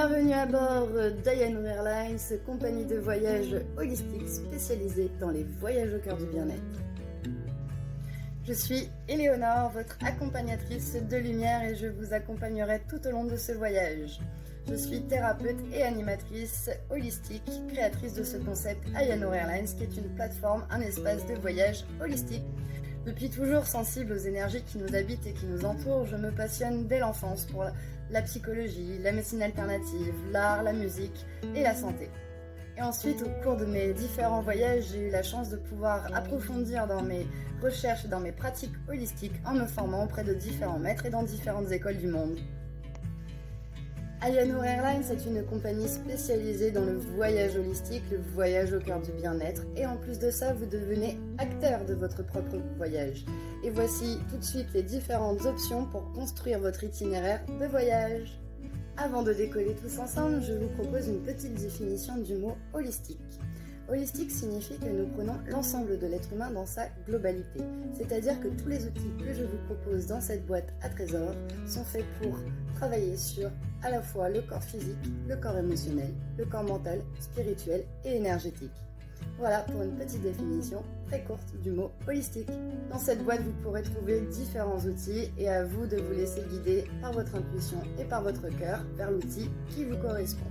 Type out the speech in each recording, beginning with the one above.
Bienvenue à bord d'Ayano Airlines, compagnie de voyage holistique spécialisée dans les voyages au cœur du bien-être. Je suis Éléonore, votre accompagnatrice de lumière et je vous accompagnerai tout au long de ce voyage. Je suis thérapeute et animatrice holistique, créatrice de ce concept Ayano Airlines qui est une plateforme, un espace de voyage holistique. Depuis toujours sensible aux énergies qui nous habitent et qui nous entourent, je me passionne dès l'enfance pour la psychologie, la médecine alternative, l'art, la musique et la santé. Et ensuite, au cours de mes différents voyages, j'ai eu la chance de pouvoir approfondir dans mes recherches et dans mes pratiques holistiques en me formant auprès de différents maîtres et dans différentes écoles du monde. Ayano Airlines est une compagnie spécialisée dans le voyage holistique, le voyage au cœur du bien-être. Et en plus de ça, vous devenez acteur de votre propre voyage. Et voici tout de suite les différentes options pour construire votre itinéraire de voyage. Avant de décoller tous ensemble, je vous propose une petite définition du mot holistique. Holistique signifie que nous prenons l'ensemble de l'être humain dans sa globalité, c'est-à-dire que tous les outils que je vous propose dans cette boîte à trésors sont faits pour travailler sur à la fois le corps physique, le corps émotionnel, le corps mental, spirituel et énergétique. Voilà pour une petite définition très courte du mot holistique. Dans cette boîte, vous pourrez trouver différents outils et à vous de vous laisser guider par votre intuition et par votre cœur vers l'outil qui vous correspond.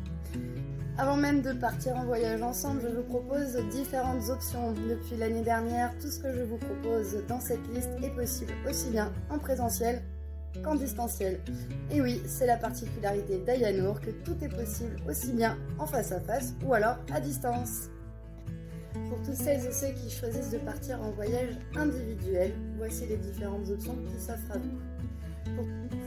Avant même de partir en voyage ensemble, je vous propose différentes options. Depuis l'année dernière, tout ce que je vous propose dans cette liste est possible aussi bien en présentiel qu'en distanciel. Et oui, c'est la particularité d'Ayanour que tout est possible aussi bien en face à face ou alors à distance. Pour toutes celles et ceux qui choisissent de partir en voyage individuel, voici les différentes options qui s'offrent à vous.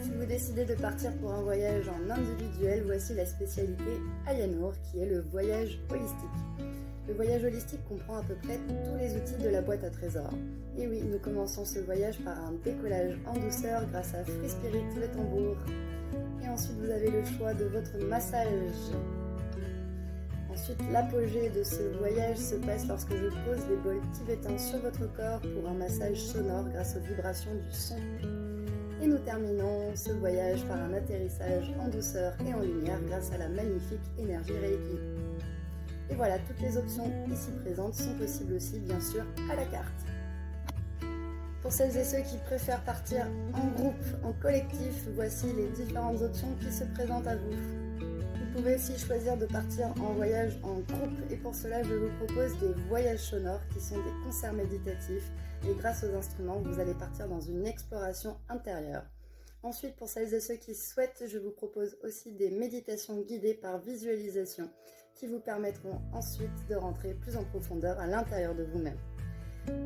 Si vous décidez de partir pour un voyage en individuel, voici la spécialité Ayanour qui est le voyage holistique. Le voyage holistique comprend à peu près tous les outils de la boîte à trésors. Et oui, nous commençons ce voyage par un décollage en douceur grâce à Free Spirit, le tambour. Et ensuite vous avez le choix de votre massage. Ensuite, l'apogée de ce voyage se passe lorsque je pose des bols tibétains sur votre corps pour un massage sonore grâce aux vibrations du son. Et nous terminons ce voyage par un atterrissage en douceur et en lumière grâce à la magnifique énergie Reiki. Et voilà, toutes les options ici présentes sont possibles aussi, bien sûr, à la carte. Pour celles et ceux qui préfèrent partir en groupe, en collectif, voici les différentes options qui se présentent à vous. Vous pouvez aussi choisir de partir en voyage en groupe et pour cela je vous propose des voyages sonores qui sont des concerts méditatifs et grâce aux instruments vous allez partir dans une exploration intérieure. Ensuite pour celles et ceux qui souhaitent, je vous propose aussi des méditations guidées par visualisation qui vous permettront ensuite de rentrer plus en profondeur à l'intérieur de vous-même.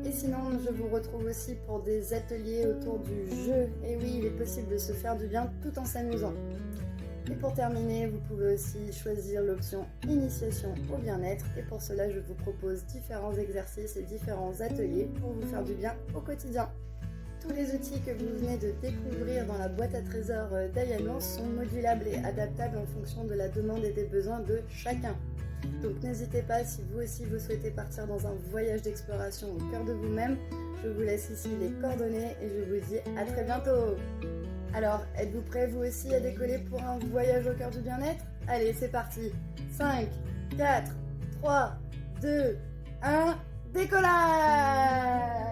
Et sinon, je vous retrouve aussi pour des ateliers autour du jeu. Et oui, il est possible de se faire du bien tout en s'amusant. Et pour terminer, vous pouvez aussi choisir l'option initiation au bien-être et pour cela je vous propose différents exercices et différents ateliers pour vous faire du bien au quotidien. Tous les outils que vous venez de découvrir dans la boîte à trésors d'Ayano sont modulables et adaptables en fonction de la demande et des besoins de chacun. Donc n'hésitez pas, si vous aussi vous souhaitez partir dans un voyage d'exploration au cœur de vous-même, je vous laisse ici les coordonnées et je vous dis à très bientôt. Alors, êtes-vous prêts vous aussi à décoller pour un voyage au cœur du bien-être? Allez, c'est parti. 5, 4, 3, 2, 1, décollage!